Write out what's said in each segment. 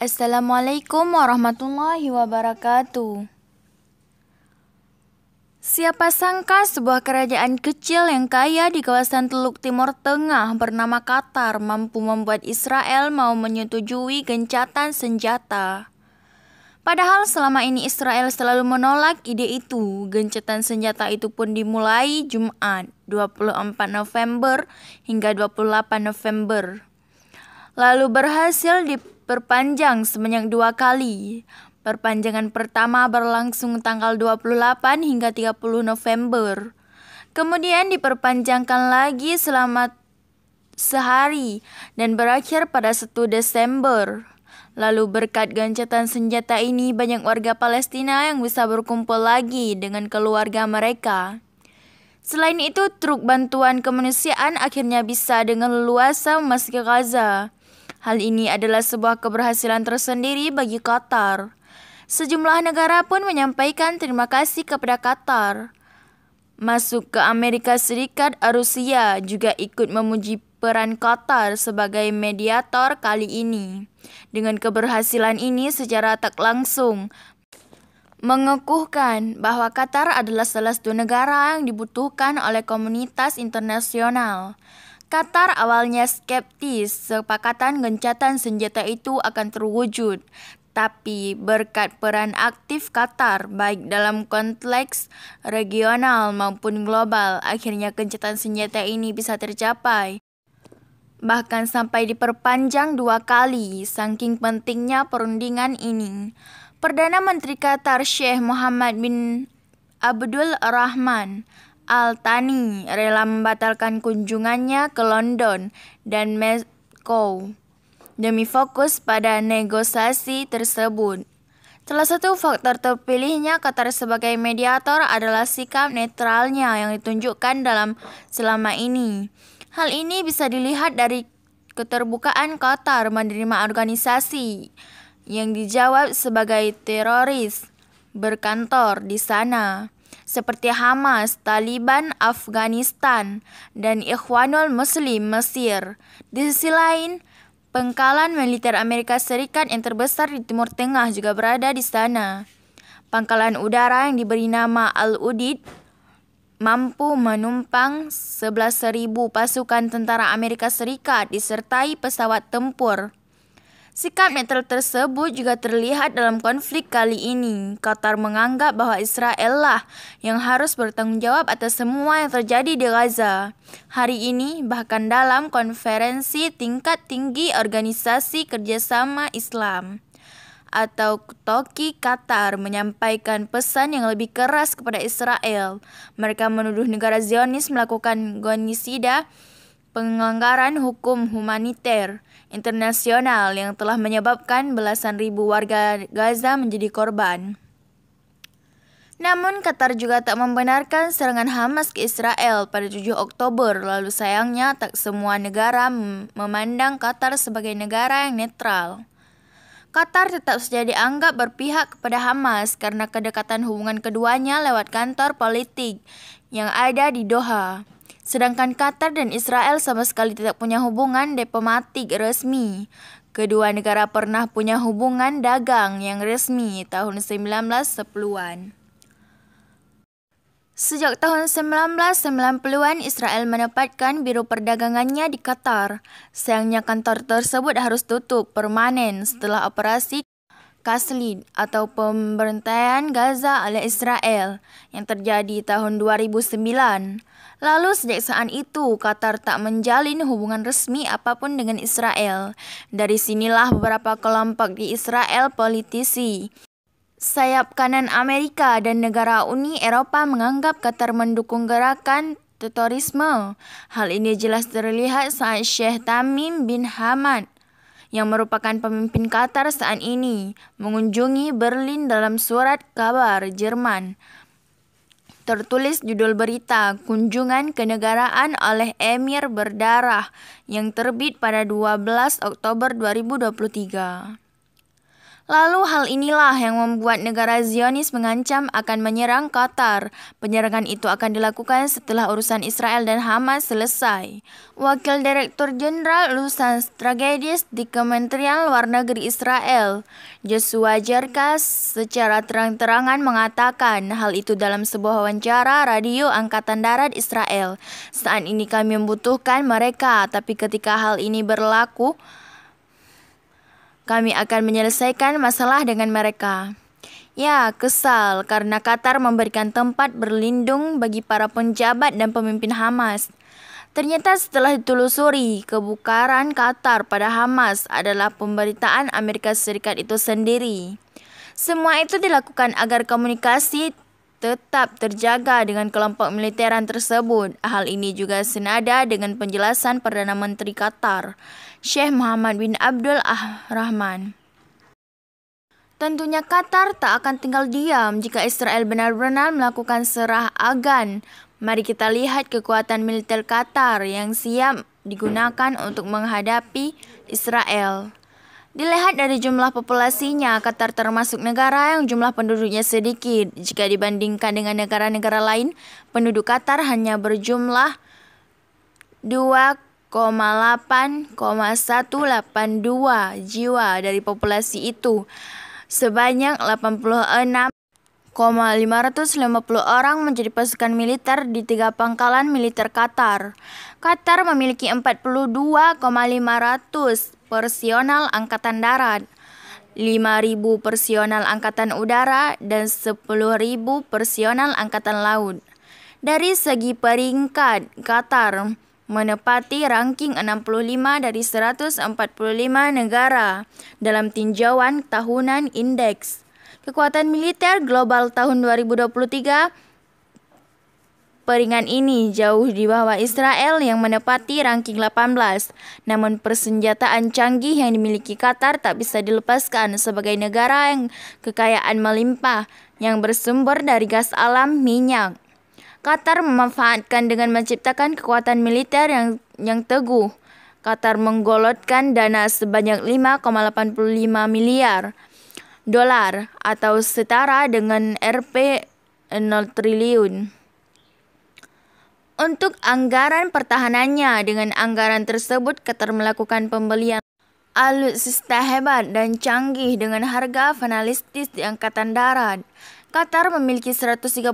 Assalamualaikum warahmatullahi wabarakatuh. Siapa sangka sebuah kerajaan kecil yang kaya di kawasan Teluk Timur Tengah bernama Qatar mampu membuat Israel mau menyetujui gencatan senjata. Padahal selama ini Israel selalu menolak ide itu. Gencatan senjata itu pun dimulai Jumat 24 November hingga 28 November. Lalu berhasil diperpanjang sebanyak 2 kali. Perpanjangan pertama berlangsung tanggal 28 hingga 30 November. Kemudian diperpanjangkan lagi selama sehari dan berakhir pada 1 Desember. Lalu berkat gencatan senjata ini banyak warga Palestina yang bisa berkumpul lagi dengan keluarga mereka. Selain itu, truk bantuan kemanusiaan akhirnya bisa dengan leluasa memasuki Gaza. Hal ini adalah sebuah keberhasilan tersendiri bagi Qatar. Sejumlah negara pun menyampaikan terima kasih kepada Qatar. Masuk ke Amerika Serikat, Rusia juga ikut memuji peran Qatar sebagai mediator kali ini. Dengan keberhasilan ini secara tak langsung mengukuhkan bahwa Qatar adalah salah satu negara yang dibutuhkan oleh komunitas internasional. Qatar awalnya skeptis sepakatan gencatan senjata itu akan terwujud, tapi berkat peran aktif Qatar baik dalam konteks regional maupun global, akhirnya gencatan senjata ini bisa tercapai. Bahkan sampai diperpanjang 2 kali, saking pentingnya perundingan ini. Perdana Menteri Qatar Sheikh Mohammed bin Abdul Rahman Al Thani rela membatalkan kunjungannya ke London dan Moskow demi fokus pada negosiasi tersebut. Salah satu faktor terpilihnya Qatar sebagai mediator adalah sikap netralnya yang ditunjukkan dalam selama ini. Hal ini bisa dilihat dari keterbukaan Qatar menerima organisasi yang dijawab sebagai teroris berkantor di sana, seperti Hamas, Taliban Afghanistan, dan Ikhwanul Muslim Mesir. Di sisi lain, pangkalan militer Amerika Serikat yang terbesar di Timur Tengah juga berada di sana. Pangkalan udara yang diberi nama Al-Udeid mampu menumpang 11.000 pasukan tentara Amerika Serikat disertai pesawat tempur. Sikap netral tersebut juga terlihat dalam konflik kali ini. Qatar menganggap bahwa Israel lah yang harus bertanggung jawab atas semua yang terjadi di Gaza. Hari ini, bahkan dalam konferensi tingkat tinggi Organisasi Kerjasama Islam atau TOKI, Qatar menyampaikan pesan yang lebih keras kepada Israel. Mereka menuduh negara Zionis melakukan genosida, pelanggaran hukum humaniter internasional yang telah menyebabkan belasan ribu warga Gaza menjadi korban. Namun Qatar juga tak membenarkan serangan Hamas ke Israel pada 7 Oktober. Lalu sayangnya tak semua negara memandang Qatar sebagai negara yang netral. Qatar tetap saja dianggap berpihak kepada Hamas karena kedekatan hubungan keduanya lewat kantor politik yang ada di Doha. Sedangkan Qatar dan Israel sama sekali tidak punya hubungan diplomatik resmi. Kedua negara pernah punya hubungan dagang yang resmi tahun 1910-an. Sejak tahun 1990-an, Israel menempatkan biro perdagangannya di Qatar. Sayangnya kantor tersebut harus tutup permanen setelah operasi Kaslit atau pembantaian Gaza oleh Israel yang terjadi tahun 2009. Lalu sejak saat itu, Qatar tak menjalin hubungan resmi apapun dengan Israel. Dari sinilah beberapa kelompok di Israel, politisi sayap kanan Amerika dan negara Uni Eropa menganggap Qatar mendukung gerakan terorisme. Hal ini jelas terlihat saat Sheikh Tamim bin Hamad, yang merupakan pemimpin Qatar saat ini, mengunjungi Berlin. Dalam surat kabar Jerman tertulis judul berita kunjungan kenegaraan oleh Emir Berdarah yang terbit pada 12 Oktober 2023. Lalu hal inilah yang membuat negara Zionis mengancam akan menyerang Qatar. Penyerangan itu akan dilakukan setelah urusan Israel dan Hamas selesai. Wakil Direktur Jenderal Urusan Strategis di Kementerian Luar Negeri Israel, Joshua Jerkas, secara terang-terangan mengatakan hal itu dalam sebuah wawancara radio Angkatan Darat Israel. Saat ini kami membutuhkan mereka, tapi ketika hal ini berlaku, kami akan menyelesaikan masalah dengan mereka. Ya, kesal karena Qatar memberikan tempat berlindung bagi para penjabat dan pemimpin Hamas. Ternyata setelah ditelusuri, kebukaran Qatar pada Hamas adalah pemberitaan Amerika Serikat itu sendiri. Semua itu dilakukan agar komunikasi tetap terjaga dengan kelompok militeran tersebut. Hal ini juga senada dengan penjelasan Perdana Menteri Qatar, Sheikh Mohammed bin Abdul Rahman. Tentunya Qatar tak akan tinggal diam jika Israel benar-benar melakukan serah agan. Mari kita lihat kekuatan militer Qatar yang siap digunakan untuk menghadapi Israel. Dilihat dari jumlah populasinya, Qatar termasuk negara yang jumlah penduduknya sedikit. Jika dibandingkan dengan negara-negara lain, penduduk Qatar hanya berjumlah 2,182 jiwa dari populasi itu. Sebanyak 86,550 orang menjadi pasukan militer di 3 pangkalan militer Qatar. Qatar memiliki 42,500 personal angkatan darat, 5.000 personal angkatan udara, dan 10.000 personal angkatan laut. Dari segi peringkat, Qatar menepati ranking 65 dari 145 negara dalam tinjauan tahunan indeks kekuatan militer global tahun 2023. Peringkat ini jauh di bawah Israel yang menepati ranking 18. Namun persenjataan canggih yang dimiliki Qatar tak bisa dilepaskan sebagai negara yang kekayaan melimpah yang bersumber dari gas alam minyak. Qatar memanfaatkan dengan menciptakan kekuatan militer yang teguh. Qatar menggolotkan dana sebanyak 5,85 miliar dolar atau setara dengan Rp 0 triliun. Untuk anggaran pertahanannya, dengan anggaran tersebut Qatar melakukan pembelian alutsista hebat dan canggih dengan harga fantastis di Angkatan Darat. Qatar memiliki 138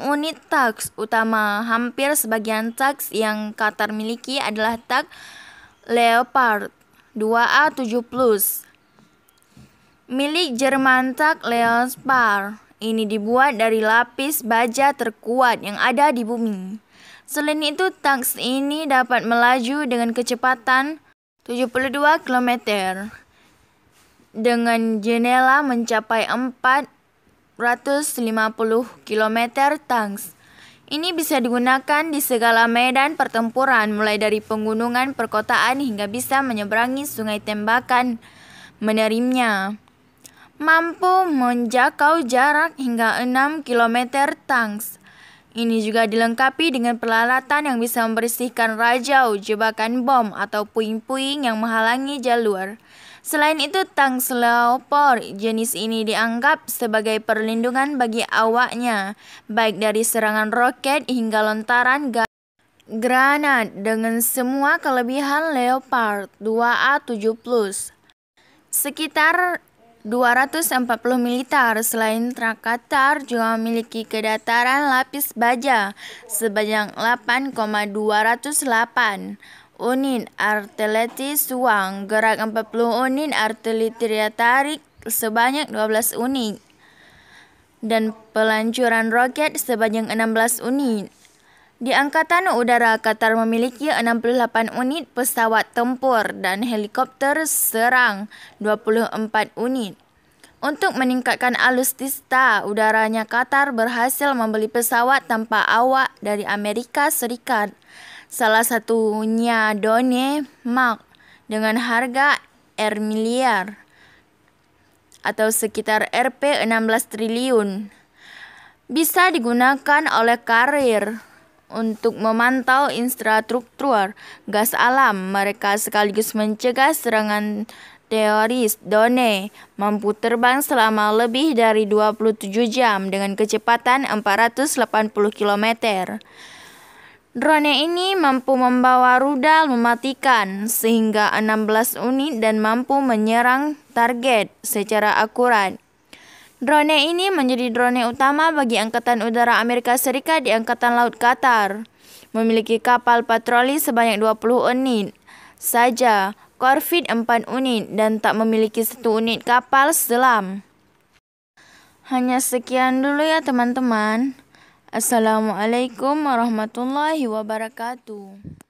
unit tanks utama. Hampir sebagian tanks yang Qatar miliki adalah tank Leopard 2A7 Plus milik Jerman. Tank Leopard ini dibuat dari lapis baja terkuat yang ada di bumi. Selain itu, tanks ini dapat melaju dengan kecepatan 72 km dengan jendela mencapai 450 km. Tanks ini bisa digunakan di segala medan pertempuran, mulai dari pegunungan, perkotaan, hingga bisa menyeberangi sungai tembakan menerimnya. Mampu menjangkau jarak hingga 6 km. Tanks ini juga dilengkapi dengan peralatan yang bisa membersihkan rajau, jebakan bom, atau puing-puing yang menghalangi jalur. Selain itu, tank Leopard jenis ini dianggap sebagai perlindungan bagi awaknya, baik dari serangan roket hingga lontaran granat. Dengan semua kelebihan Leopard 2A7 Plus, sekitar 240 militer. Selain Qatar juga memiliki kedataran lapis baja sebanyak 8,208 unit artileri Suang, gerak 40 unit artileri tarik sebanyak 12 unit, dan peluncuran roket sebanyak 16 unit. Di Angkatan Udara, Qatar memiliki 68 unit pesawat tempur dan helikopter serang 24 unit. Untuk meningkatkan alutsista udaranya, Qatar berhasil membeli pesawat tanpa awak dari Amerika Serikat. Salah satunya Donnie Mark dengan harga R miliar atau sekitar Rp 16 triliun. Bisa digunakan oleh karir untuk memantau infrastruktur gas alam. Mereka sekaligus mencegah serangan teoris drone mampu terbang selama lebih dari 27 jam dengan kecepatan 480 km. Drone ini mampu membawa rudal mematikan sehingga 16 unit dan mampu menyerang target secara akurat. Drone ini menjadi drone utama bagi Angkatan Udara Amerika Serikat di Angkatan Laut Qatar. Memiliki kapal patroli sebanyak 20 unit saja, korvet 4 unit dan tak memiliki 1 unit kapal selam. Hanya sekian dulu ya teman-teman. Assalamualaikum warahmatullahi wabarakatuh.